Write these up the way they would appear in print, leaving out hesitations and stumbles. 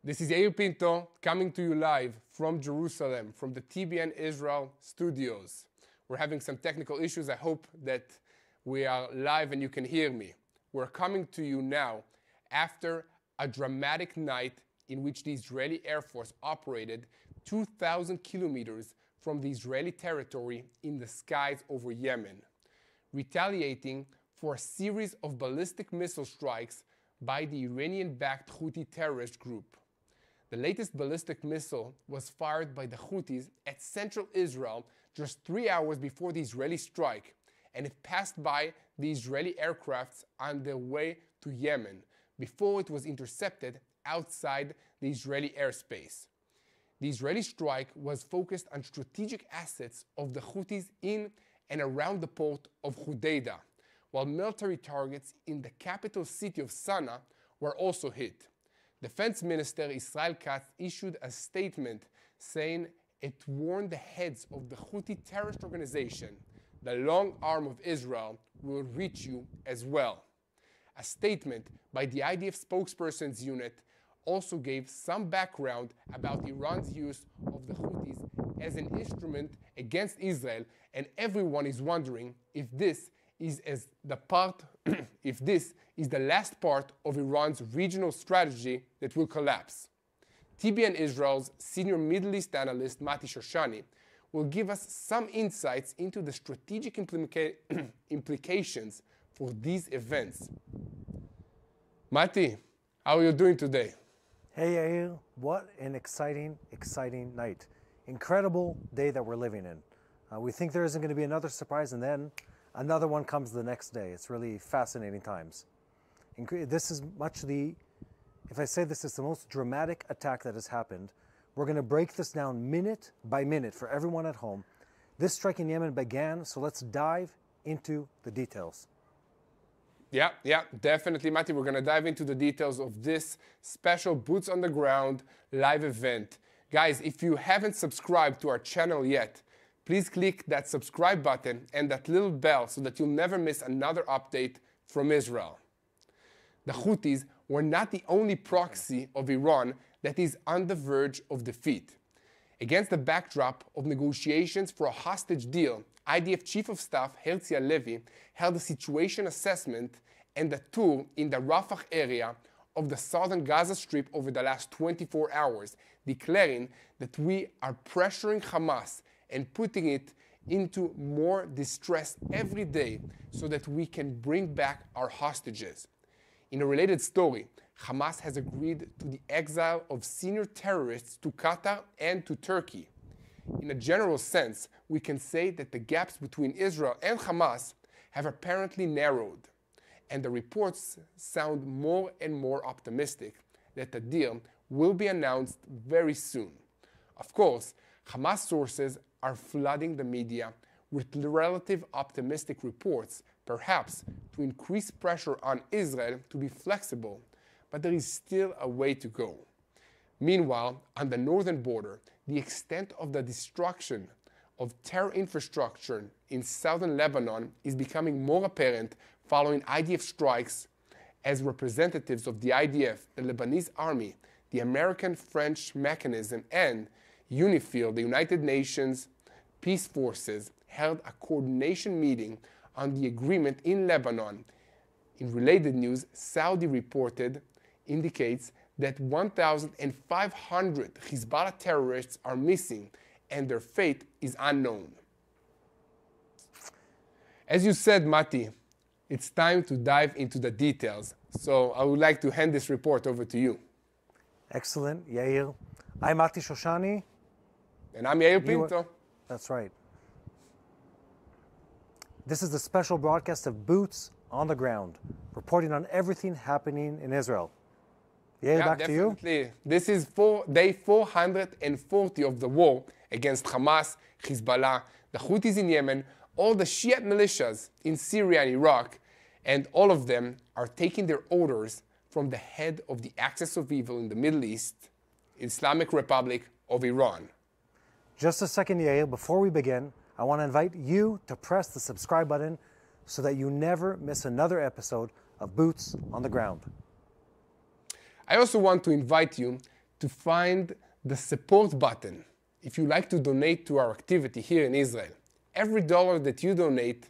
This is Yair Pinto coming to you live from Jerusalem, from the TBN Israel studios. We're having some technical issues. I hope that we are live and you can hear me. We're coming to you now after a dramatic night in which the Israeli Air Force operated 2,000 kilometers from the Israeli territory in the skies over Yemen, retaliating for a series of ballistic missile strikes by the Iranian-backed Houthi terrorist group. The latest ballistic missile was fired by the Houthis at central Israel just 3 hours before the Israeli strike, and it passed by the Israeli aircrafts on their way to Yemen before it was intercepted outside the Israeli airspace. The Israeli strike was focused on strategic assets of the Houthis in and around the port of Hudaydah, while military targets in the capital city of Sana'a were also hit. Defense Minister Israel Katz issued a statement saying it warned the heads of the Houthi terrorist organization, the long arm of Israel, will reach you as well. A statement by the IDF spokesperson's unit also gave some background about Iran's use of the Houthis as an instrument against Israel, and everyone is wondering if this is the last part of Iran's regional strategy that will collapse. TBN Israel's senior Middle East analyst Mati Shoshani will give us some insights into the strategic implications for these events. Mati, how are you doing today? Hey Yair, what an exciting night. Incredible day that we're living in. We think there isn't going to be another surprise, and then another one comes the next day. It's really fascinating times. This is if I say this is the most dramatic attack that has happened. We're going to break this down minute by minute for everyone at home. This strike in Yemen began, so let's dive into the details. Yeah, definitely, Mati. We're going to dive into the details of this special Boots on the Ground live event. Guys, if you haven't subscribed to our channel yet, please click that subscribe button and that little bell so that you'll never miss another update from Israel. The Houthis were not the only proxy of Iran that is on the verge of defeat. Against the backdrop of negotiations for a hostage deal, IDF Chief of Staff Herzi Halevi held a situation assessment and a tour in the Rafah area of the southern Gaza Strip over the last 24 hours, declaring that we are pressuring Hamas and putting it into more distress every day so that we can bring back our hostages. In a related story, Hamas has agreed to the exile of senior terrorists to Qatar and to Turkey. In a general sense, we can say that the gaps between Israel and Hamas have apparently narrowed, and the reports sound more and more optimistic that the deal will be announced very soon. Of course, Hamas sources are flooding the media with relative optimistic reports, perhaps to increase pressure on Israel to be flexible, but there is still a way to go. Meanwhile, on the northern border, the extent of the destruction of terror infrastructure in southern Lebanon is becoming more apparent following IDF strikes, as representatives of the IDF, the Lebanese Army, the American-French mechanism, and UNIFIL, the United Nations Peace Forces, held a coordination meeting on the agreement in Lebanon. In related news, Saudi reported indicates that 1,500 Hezbollah terrorists are missing and their fate is unknown. As you said, Mati, it's time to dive into the details. So I would like to hand this report over to you. Excellent, Yair. I'm Mati Shoshani. And I'm Yair Pinto. That's right. This is the special broadcast of Boots on the Ground, reporting on everything happening in Israel. Yair, back definitely. to you. This is day 440 of the war against Hamas, Hezbollah, the Houthis in Yemen, all the Shiite militias in Syria and Iraq, and all of them are taking their orders from the head of the axis of evil in the Middle East, Islamic Republic of Iran. Just a second, Yair. Before we begin, I want to invite you to press the subscribe button so that you never miss another episode of Boots on the Ground. I also want to invite you to find the support button if you like to donate to our activity here in Israel. Every dollar that you donate,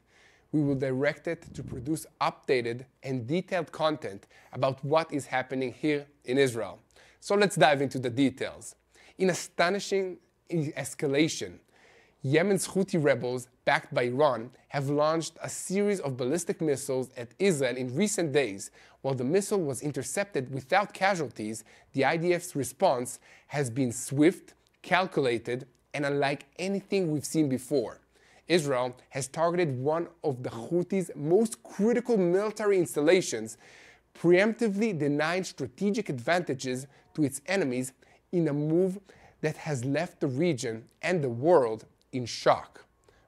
we will direct it to produce updated and detailed content about what is happening here in Israel. So let's dive into the details. In astonishing escalation, Yemen's Houthi rebels, backed by Iran, have launched a series of ballistic missiles at Israel in recent days. While the missile was intercepted without casualties, the IDF's response has been swift, calculated, and unlike anything we've seen before. Israel has targeted one of the Houthis' most critical military installations, preemptively denying strategic advantages to its enemies in a move that has left the region and the world in shock.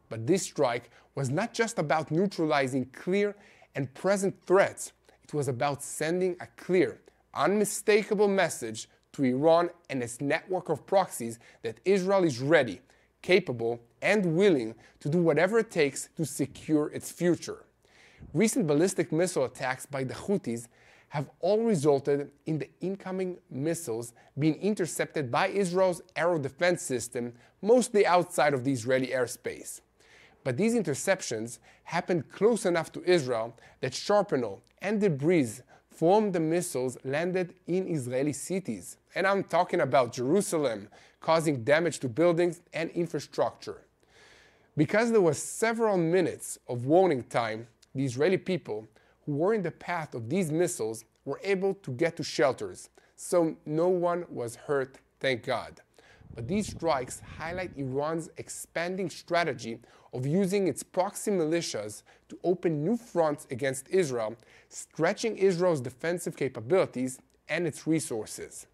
But this strike was not just about neutralizing clear and present threats. It was about sending a clear, unmistakable message to Iran and its network of proxies that Israel is ready, capable, and willing to do whatever it takes to secure its future. Recent ballistic missile attacks by the Houthis have all resulted in the incoming missiles being intercepted by Israel's air defense system, mostly outside of the Israeli airspace. But these interceptions happened close enough to Israel that shrapnel and debris from the missiles landed in Israeli cities. And I'm talking about Jerusalem, causing damage to buildings and infrastructure. Because there was several minutes of warning time, the Israeli people who were in the path of these missiles were able to get to shelters, so no one was hurt, thank God. But these strikes highlight Iran's expanding strategy of using its proxy militias to open new fronts against Israel, stretching Israel's defensive capabilities and its resources.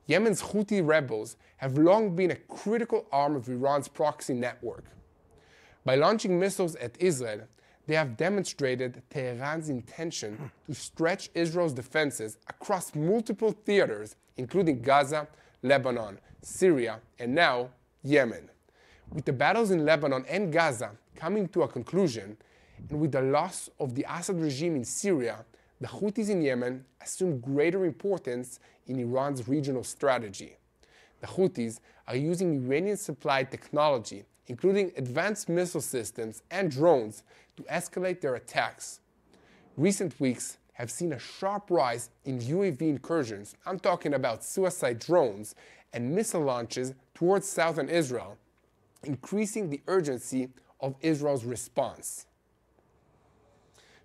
Yemen's Houthi rebels have long been a critical arm of Iran's proxy network. By launching missiles at Israel, they have demonstrated Tehran's intention to stretch Israel's defenses across multiple theaters, including Gaza, Lebanon, Syria, and now Yemen. With the battles in Lebanon and Gaza coming to a conclusion, and with the loss of the Assad regime in Syria, the Houthis in Yemen assume greater importance in Iran's regional strategy. The Houthis are using Iranian-supplied technology, including advanced missile systems and drones, to escalate their attacks. Recent weeks have seen a sharp rise in UAV incursions. I'm talking about suicide drones and missile launches towards southern Israel, increasing the urgency of Israel's response.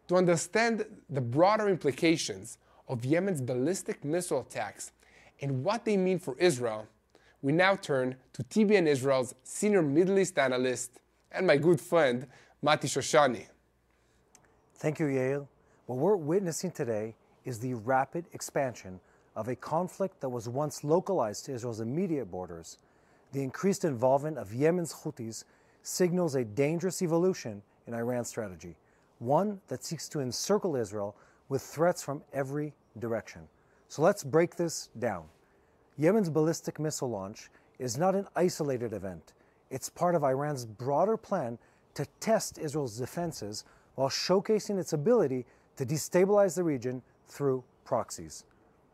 To understand the broader implications of Yemen's ballistic missile attacks and what they mean for Israel, we now turn to TBN Israel's senior Middle East analyst and my good friend, Mati Shoshani. Thank you, Yael. What we're witnessing today is the rapid expansion of a conflict that was once localized to Israel's immediate borders. The increased involvement of Yemen's Houthis signals a dangerous evolution in Iran's strategy, one that seeks to encircle Israel with threats from every direction. So let's break this down. Yemen's ballistic missile launch is not an isolated event. It's part of Iran's broader plan to test Israel's defenses while showcasing its ability to destabilize the region through proxies.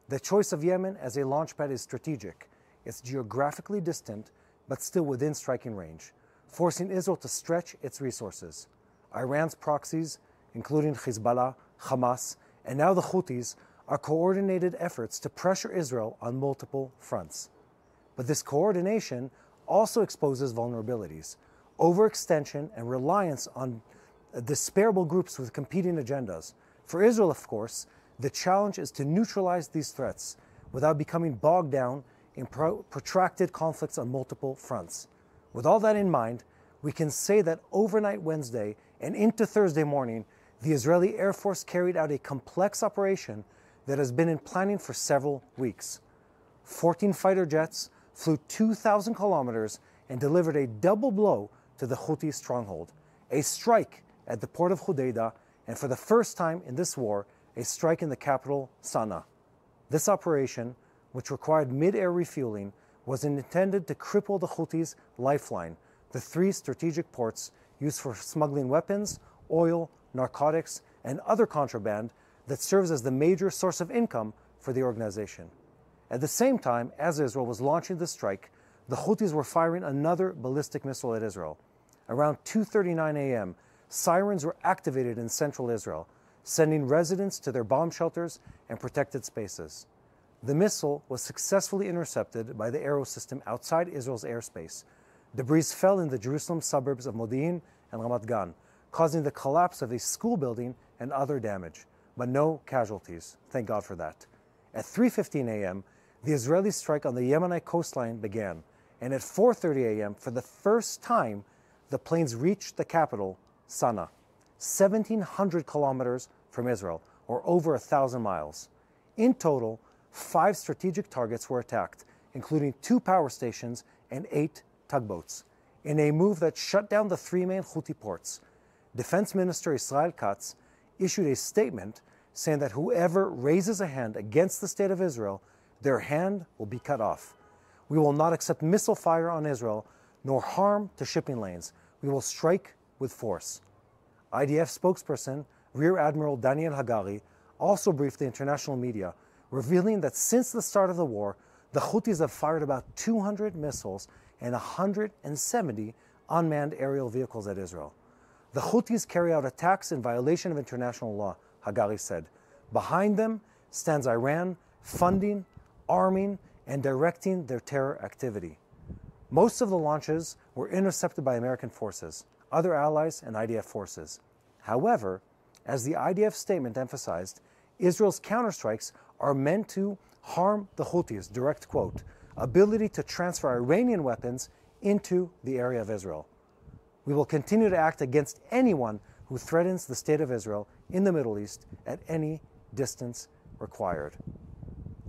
The choice of Yemen as a launchpad is strategic. It's geographically distant, but still within striking range, forcing Israel to stretch its resources. Iran's proxies, including Hezbollah, Hamas, and now the Houthis, are coordinated efforts to pressure Israel on multiple fronts. But this coordination also exposes vulnerabilities, overextension, and reliance on disparable groups with competing agendas. For Israel, of course, the challenge is to neutralize these threats without becoming bogged down in protracted conflicts on multiple fronts. With all that in mind, we can say that overnight Wednesday and into Thursday morning, the Israeli Air Force carried out a complex operation that has been in planning for several weeks. 14 fighter jets flew 2,000 kilometers and delivered a double blow to the Houthi stronghold, a strike at the port of Hudaydah, and for the first time in this war, a strike in the capital, Sana'a. This operation, which required mid-air refueling, was intended to cripple the Houthis' lifeline, the 3 strategic ports used for smuggling weapons, oil, narcotics, and other contraband that serves as the major source of income for the organization. At the same time, as Israel was launching the strike, the Houthis were firing another ballistic missile at Israel. Around 2:39 a.m., sirens were activated in central Israel, sending residents to their bomb shelters and protected spaces. The missile was successfully intercepted by the Arrow system outside Israel's airspace. Debris fell in the Jerusalem suburbs of Modi'in and Ramat Gan, causing the collapse of a school building and other damage, but no casualties. Thank God for that. At 3:15 a.m., the Israeli strike on the Yemenite coastline began, and at 4:30 a.m., for the first time, the planes reached the capital, Sana'a, 1,700 kilometers from Israel, or over 1,000 miles. In total, 5 strategic targets were attacked, including 2 power stations and 8 tugboats, in a move that shut down the 3 main Houthi ports. Defense Minister Israel Katz issued a statement saying that whoever raises a hand against the state of Israel, their hand will be cut off. We will not accept missile fire on Israel, nor harm to shipping lanes. We will strike with force. IDF spokesperson Rear Admiral Daniel Hagari also briefed the international media, revealing that since the start of the war, the Houthis have fired about 200 missiles and 170 unmanned aerial vehicles at Israel. The Houthis carry out attacks in violation of international law, Hagari said. Behind them stands Iran, funding, arming, and directing their terror activity. Most of the launches were intercepted by American forces, other allies, and IDF forces. However, as the IDF statement emphasized, Israel's counterstrikes are meant to harm the Houthis, direct quote, ability to transfer Iranian weapons into the area of Israel. We will continue to act against anyone who threatens the state of Israel in the Middle East at any distance required.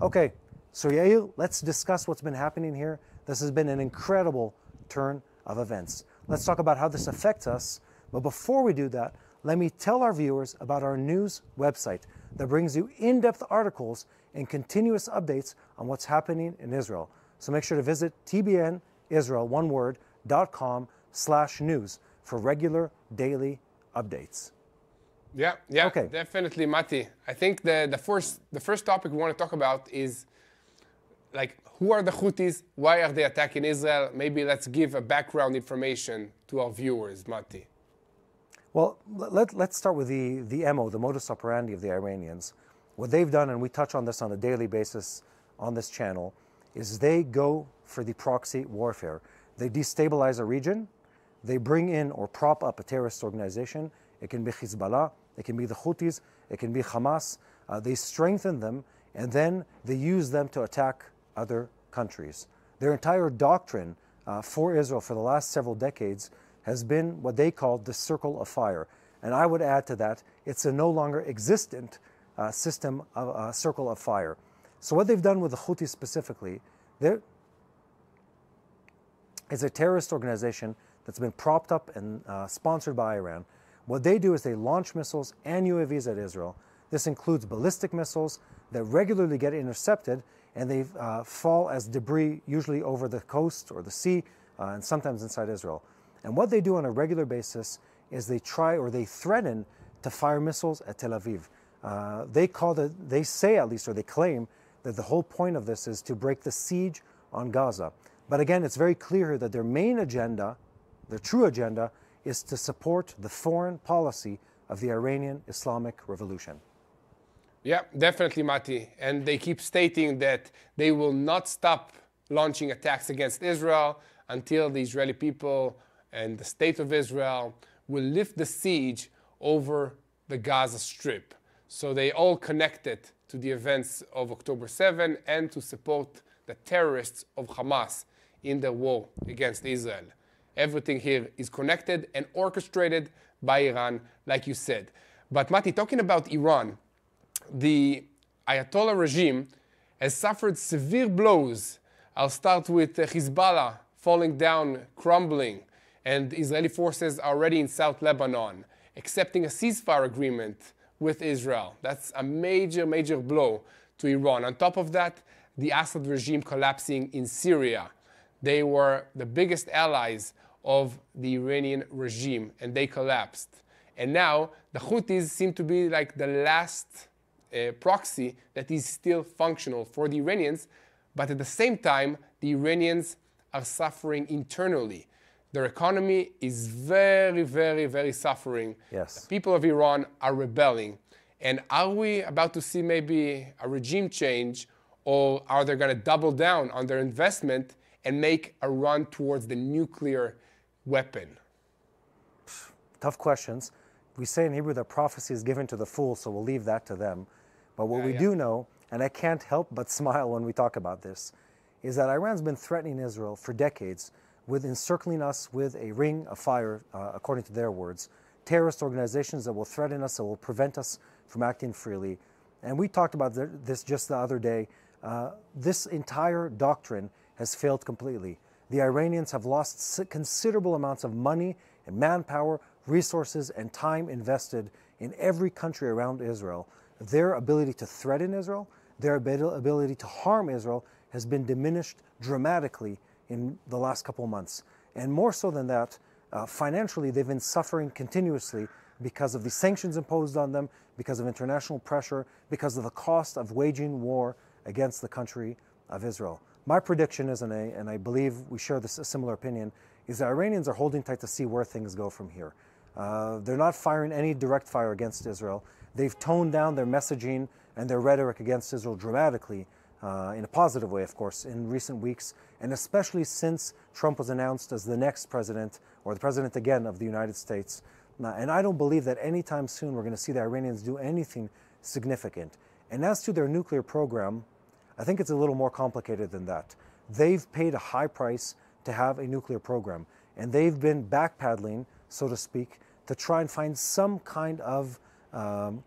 Okay, so Yair, let's discuss what's been happening here. This has been an incredible turn of events. Let's talk about how this affects us. But before we do that, let me tell our viewers about our news website that brings you in-depth articles and continuous updates on what's happening in Israel. So make sure to visit tbnisrael.com/news for regular daily updates. Yeah, okay. Definitely, Mati. I think the first topic we want to talk about is, like, who are the Houthis? Why are they attacking Israel? Maybe let's give a background information to our viewers, Mati. Well, let's start with the MO, the modus operandi of the Iranians. What they've done, and we touch on this on a daily basis on this channel, is they go for the proxy warfare. They destabilize a region, they bring in or prop up a terrorist organization. It can be Hezbollah, it can be the Houthis, it can be Hamas. They strengthen them, and then they use them to attack other countries. Their entire doctrine for Israel for the last several decades has been what they call the circle of fire. And I would add to that, it's a no longer existent system of circle of fire. So what they've done with the Houthis specifically, there is a terrorist organization that's been propped up and sponsored by Iran. What they do is they launch missiles and UAVs at Israel. This includes ballistic missiles that regularly get intercepted, and they fall as debris, usually over the coast or the sea, and sometimes inside Israel. And what they do on a regular basis is they try, or they threaten, to fire missiles at Tel Aviv. They say at least, or they claim, that the whole point of this is to break the siege on Gaza. But again, it's very clear that their main agenda, their true agenda, is to support the foreign policy of the Iranian Islamic Revolution. Yeah, definitely, Mati. And they keep stating that they will not stop launching attacks against Israel until the Israeli people and the state of Israel will lift the siege over the Gaza Strip. So they all connect it to the events of October 7 and to support the terrorists of Hamas in their war against Israel. Everything here is connected and orchestrated by Iran, like you said. But Mati, talking about Iran, the Ayatollah regime has suffered severe blows. I'll start with Hezbollah falling down, crumbling, and Israeli forces are already in South Lebanon, accepting a ceasefire agreement with Israel. That's a major, major blow to Iran. On top of that, the Assad regime collapsing in Syria. They were the biggest allies of the Iranian regime, and they collapsed. And now the Houthis seem to be like the last proxy that is still functional for the Iranians, But at the same time, the Iranians are suffering internally. Their economy is very, very, very suffering. Yes. The people of Iran are rebelling. And are we about to see maybe a regime change, or are they going to double down on their investment and make a run towards the nuclear weapon? Tough questions. We say in Hebrew that prophecy is given to the fool, so we'll leave that to them. But what we do know, and I can't help but smile when we talk about this, is that Iran's been threatening Israel for decades with encircling us with a ring of fire, according to their words, terrorist organizations that will threaten us, that will prevent us from acting freely. And we talked about this just the other day. This entire doctrine has failed completely. The Iranians have lost considerable amounts of money and manpower, resources, and time invested in every country around Israel. Their ability to threaten Israel, their ability to harm Israel has been diminished dramatically in the last couple of months. And more so than that, financially, they've been suffering continuously because of the sanctions imposed on them, because of international pressure, because of the cost of waging war against the country of Israel. My prediction is, and I believe we share a similar opinion, is that Iranians are holding tight to see where things go from here. They're not firing any direct fire against Israel. They've toned down their messaging and their rhetoric against Israel dramatically, in a positive way, of course, in recent weeks, and especially since Trump was announced as the next president, or the president again of the United States. And I don't believe that anytime soon we're going to see the Iranians do anything significant. And as to their nuclear program, I think it's a little more complicated than that. They've paid a high price to have a nuclear program, and they've been backpedaling, so to speak, to try and find some kind of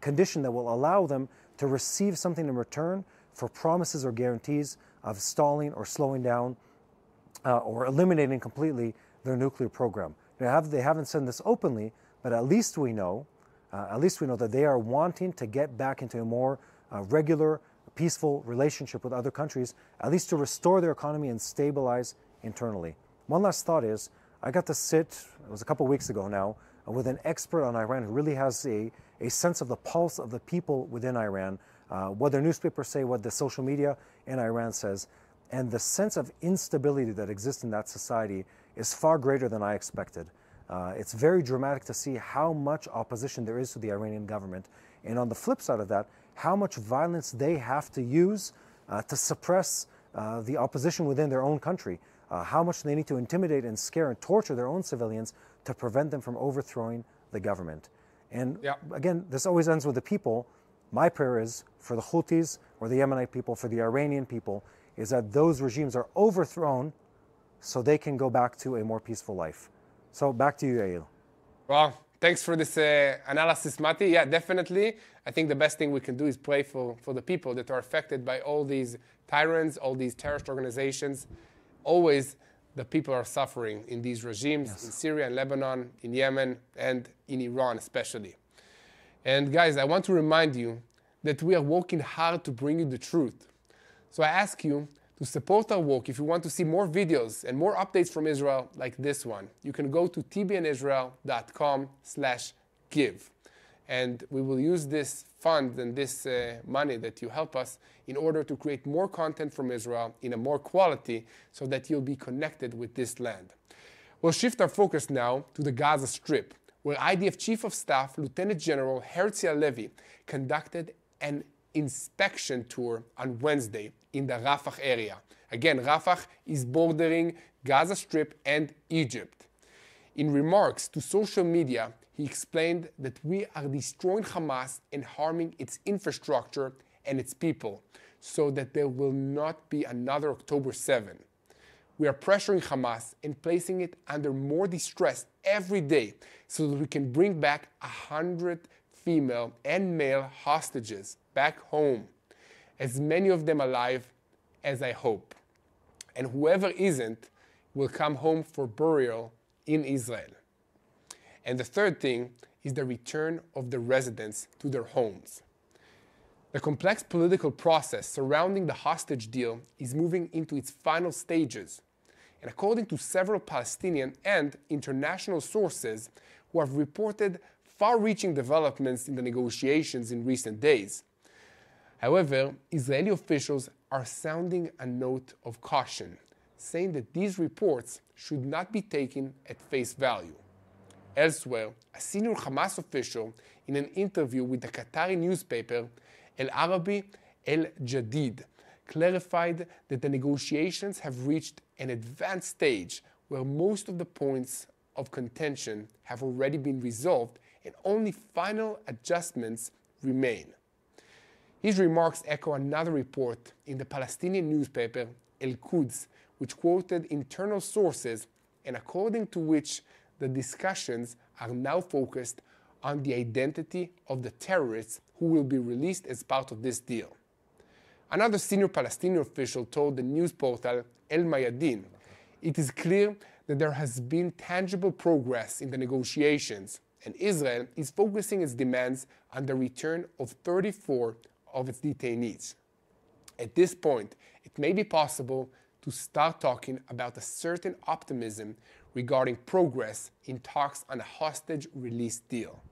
condition that will allow them to receive something in return for promises or guarantees of stalling or slowing down or eliminating completely their nuclear program. They haven't said this openly, but at least we know that they are wanting to get back into a more regular, peaceful relationship with other countries, at least to restore their economy and stabilize internally. One last thought is, I got to sit, it was a couple weeks ago now, with an expert on Iran who really has a sense of the pulse of the people within Iran, what their newspapers say, what the social media in Iran says, and the sense of instability that exists in that society is far greater than I expected. It's very dramatic to see how much opposition there is to the Iranian government, and on the flip side of that, how much violence they have to use to suppress the opposition within their own country, how much they need to intimidate and scare and torture their own civilians to prevent them from overthrowing the government. And again, this always ends with the people. My prayer is for the Houthis or the Yemenite people, for the Iranian people, is that those regimes are overthrown so they can go back to a more peaceful life. So back to you, Yael. Well, thanks for this analysis, Mati. Yeah, definitely. I think the best thing we can do is pray for the people that are affected by all these tyrants, all these terrorist organizations. Always the people are suffering in these regimes, in Syria and Lebanon, in Yemen, and in Iran especially. And guys, I want to remind you that we are working hard to bring you the truth. So I ask you to support our work. If you want to see more videos and more updates from Israel like this one, you can go to tbnisrael.com/give. And we will use this fund and this money that you help us in order to create more content from Israel in a more quality so that you'll be connected with this land. We'll shift our focus now to the Gaza Strip, where IDF Chief of Staff Lieutenant General Herzi Halevi conducted an inspection tour on Wednesday in the Rafah area. Again, Rafah is bordering Gaza Strip and Egypt. In remarks to social media, he explained that we are destroying Hamas and harming its infrastructure and its people so that there will not be another October 7. We are pressuring Hamas and placing it under more distress every day so that we can bring back 100 female and male hostages back home, as many of them alive as I hope. And whoever isn't will come home for burial in Israel. And the third thing is the return of the residents to their homes. The complex political process surrounding the hostage deal is moving into its final stages. And according to several Palestinian and international sources who have reported far-reaching developments in the negotiations in recent days. However, Israeli officials are sounding a note of caution, saying that these reports should not be taken at face value. Elsewhere, a senior Hamas official in an interview with the Qatari newspaper El Arabi El Jadid clarified that the negotiations have reached an advanced stage where most of the points of contention have already been resolved and only final adjustments remain. His remarks echo another report in the Palestinian newspaper El Quds, which quoted internal sources and according to which the discussions are now focused on the identity of the terrorists who will be released as part of this deal. Another senior Palestinian official told the news portal El Mayadin, "It is clear that there has been tangible progress in the negotiations, and Israel is focusing its demands on the return of 34 of its detainees. At this point, it may be possible to start talking about a certain optimism regarding progress in talks on a hostage release deal."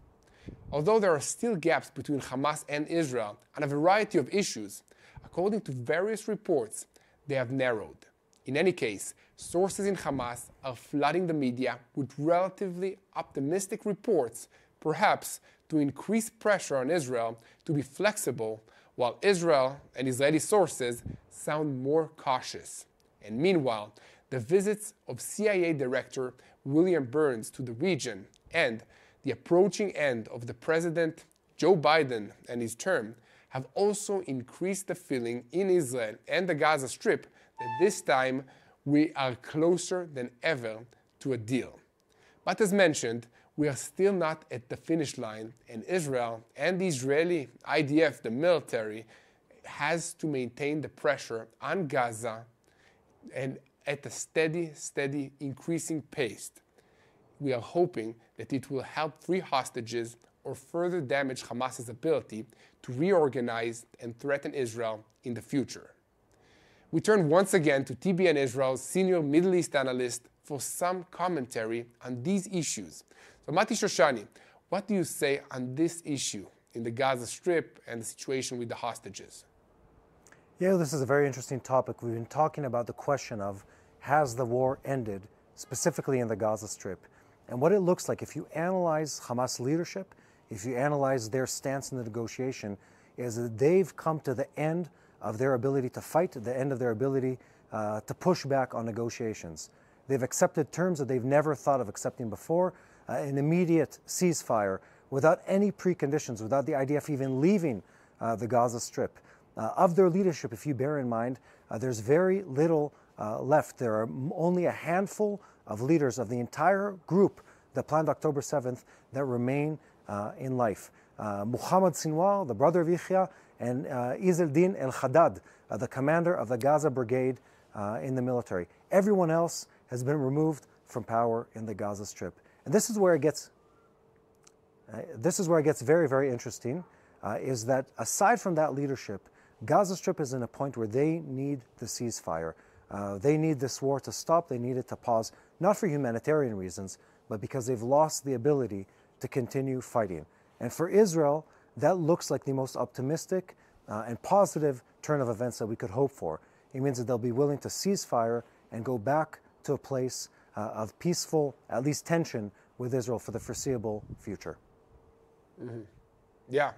Although there are still gaps between Hamas and Israel on a variety of issues, according to various reports, they have narrowed. In any case, sources in Hamas are flooding the media with relatively optimistic reports, perhaps to increase pressure on Israel to be flexible, while Israel and Israeli sources sound more cautious. And meanwhile, the visits of CIA Director William Burns to the region and the approaching end of the President Joe Biden and his term have also increased the feeling in Israel and the Gaza Strip that this time we are closer than ever to a deal. But as mentioned, we are still not at the finish line, and Israel and the Israeli IDF, the military, has to maintain the pressure on Gaza and at a steady increasing pace. We are hoping that it will help free hostages or further damage Hamas's ability to reorganize and threaten Israel in the future. We turn once again to TBN Israel's senior Middle East analyst for some commentary on these issues. So Mati Shoshani, what do you say on this issue in the Gaza Strip and the situation with the hostages? Yeah, this is a very interesting topic. We've been talking about the question of, has the war ended, specifically in the Gaza Strip? And what it looks like, if you analyze Hamas leadership, if you analyze their stance in the negotiation, is that they've come to the end of their ability to fight, the end of their ability to push back on negotiations. They've accepted terms that they've never thought of accepting before, an immediate ceasefire without any preconditions, without the IDF even leaving the Gaza Strip. Of their leadership, if you bear in mind, there's very little left. There are only a handful of leaders of the entire group that planned October 7th that remain in life. Muhammad Sinwar, the brother of Yahya, and Izzeldin el-Haddad, the commander of the Gaza Brigade in the military. Everyone else has been removed from power in the Gaza Strip. And this is where it gets very, very interesting, is that aside from that leadership, Gaza Strip is in a point where they need the ceasefire. They need this war to stop. They need it to pause, not for humanitarian reasons, but because they've lost the ability to continue fighting. And for Israel, that looks like the most optimistic and positive turn of events that we could hope for. It means that they'll be willing to cease fire and go back to a place of peaceful, at least tension, with Israel for the foreseeable future. Mm-hmm. Yeah,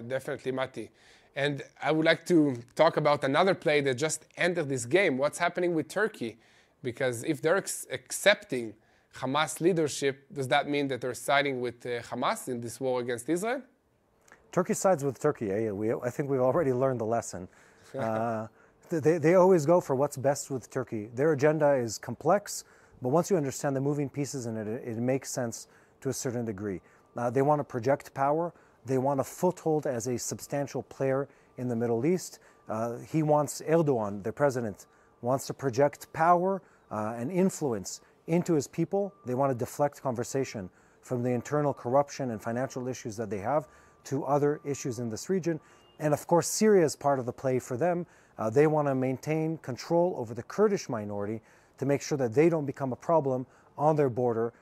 definitely, Mati. And I would like to talk about another play that just entered this game. What's happening with Turkey? Because if they're accepting Hamas leadership, does that mean that they're siding with Hamas in this war against Israel? Turkey sides with Turkey. I think we've already learned the lesson. They always go for what's best with Turkey. Their agenda is complex, but once you understand the moving pieces in it, it makes sense to a certain degree. They want to project power. They want a foothold as a substantial player in the Middle East. Erdogan, the president, wants to project power and influence into his people. They want to deflect conversation from the internal corruption and financial issues that they have to other issues in this region. And of course, Syria is part of the play for them. They want to maintain control over the Kurdish minority to make sure that they don't become a problem on their border,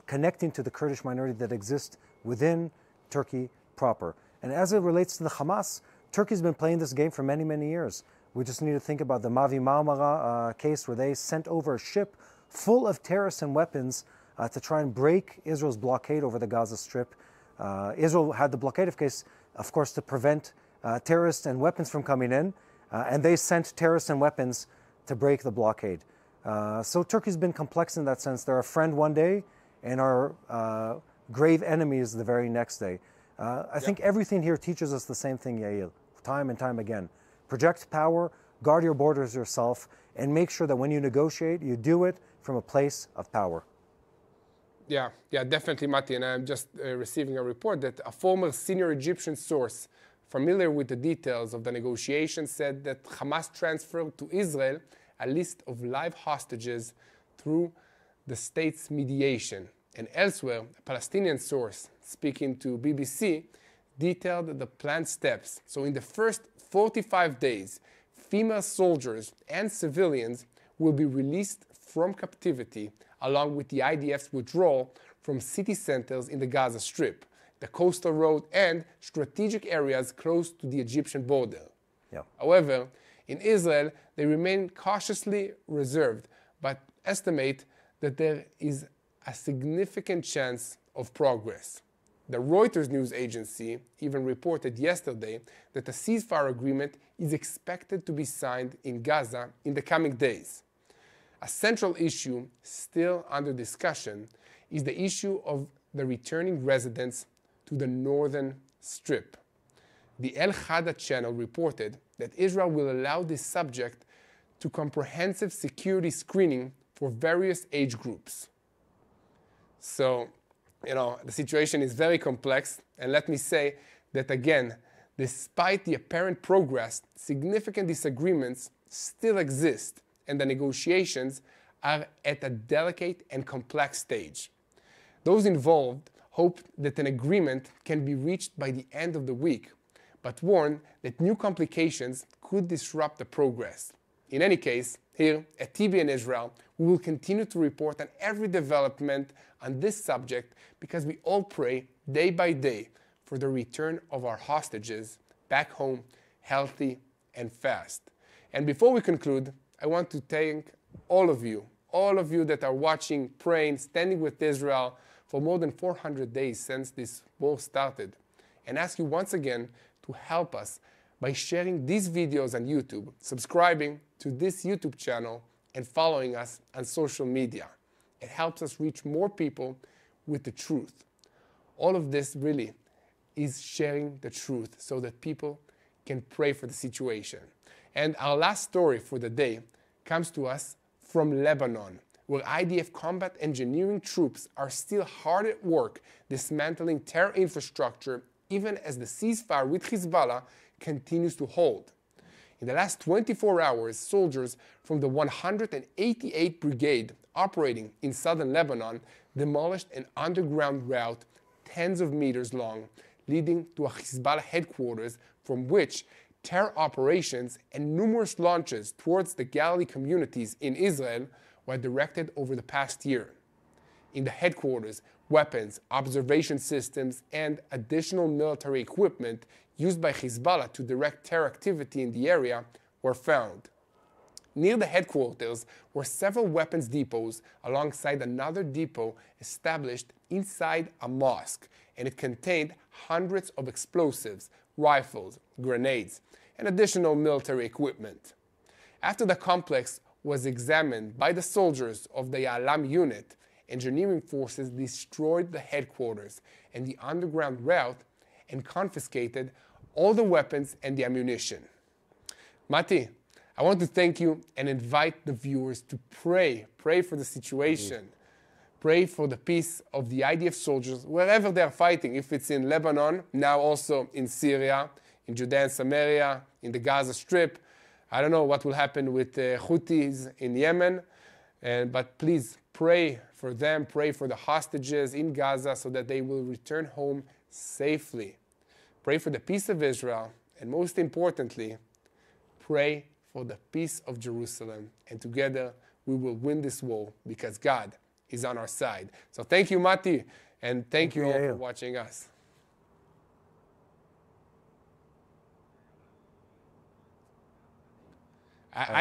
connecting to the Kurdish minority that exists within Turkey proper. And as it relates to the Hamas, Turkey's been playing this game for many, many years. We just need to think about the Mavi Marmara case where they sent over a ship full of terrorists and weapons to try and break Israel's blockade over the Gaza Strip. Israel had the blockade of course, to prevent terrorists and weapons from coming in, and they sent terrorists and weapons to break the blockade. So Turkey's been complex in that sense. They're a friend one day and our grave enemies the very next day. I think everything here teaches us the same thing, Yael, time and time again. Project power, guard your borders yourself, and make sure that when you negotiate, you do it from a place of power. Yeah, definitely, Mati. And I'm just receiving a report that a former senior Egyptian source familiar with the details of the negotiations said that Hamas transferred to Israel a list of live hostages through the state's mediation. And elsewhere, a Palestinian source speaking to BBC detailed the planned steps. So in the first 45 days, female soldiers and civilians will be released from captivity, along with the IDF's withdrawal from city centers in the Gaza Strip, the coastal road, and strategic areas close to the Egyptian border. Yeah. However, in Israel, they remain cautiously reserved, but estimate that there is a significant chance of progress. The Reuters news agency even reported yesterday that a ceasefire agreement is expected to be signed in Gaza in the coming days. A central issue still under discussion is the issue of the returning residents to the northern strip. The El Hada channel reported that Israel will allow this subject to comprehensive security screening for various age groups. So, the situation is very complex, and let me say that again, despite the apparent progress, significant disagreements still exist, and the negotiations are at a delicate and complex stage. Those involved hope that an agreement can be reached by the end of the week, but warn that new complications could disrupt the progress. In any case, here at TBN Israel, we will continue to report on every development on this subject because we all pray day by day for the return of our hostages back home, healthy and fast. And before we conclude, I want to thank all of you that are watching, praying, standing with Israel for more than 400 days since this war started, and ask you once again to help us by sharing these videos on YouTube, subscribing to this YouTube channel, and following us on social media. It helps us reach more people with the truth. All of this really is sharing the truth so that people can pray for the situation. And our last story for the day comes to us from Lebanon, where IDF combat engineering troops are still hard at work dismantling terror infrastructure even as the ceasefire with Hezbollah continues to hold. In the last 24 hours, soldiers from the 188th Brigade operating in southern Lebanon demolished an underground route tens of meters long, leading to a Hezbollah headquarters from which terror operations and numerous launches towards the Galilee communities in Israel were directed over the past year. In the headquarters, weapons, observation systems, and additional military equipment used by Hezbollah to direct terror activity in the area were found. Near the headquarters were several weapons depots alongside another depot established inside a mosque, and it contained hundreds of explosives, rifles, grenades, and additional military equipment. After the complex was examined by the soldiers of the Ya'alam unit, engineering forces destroyed the headquarters and the underground route and confiscated all the weapons and the ammunition. Mati, I want to thank you and invite the viewers to pray for the situation. Pray for the peace of the IDF soldiers wherever they are fighting, if it's in Lebanon, now also in Syria, in Judea and Samaria, in the Gaza Strip. I don't know what will happen with the Houthis in Yemen, but please pray for them, pray for the hostages in Gaza so that they will return home safely. Pray for the peace of Israel, and most importantly, pray for the peace of Jerusalem. And together we will win this war because God is on our side. So thank you, Mati, and thank you all for watching us. I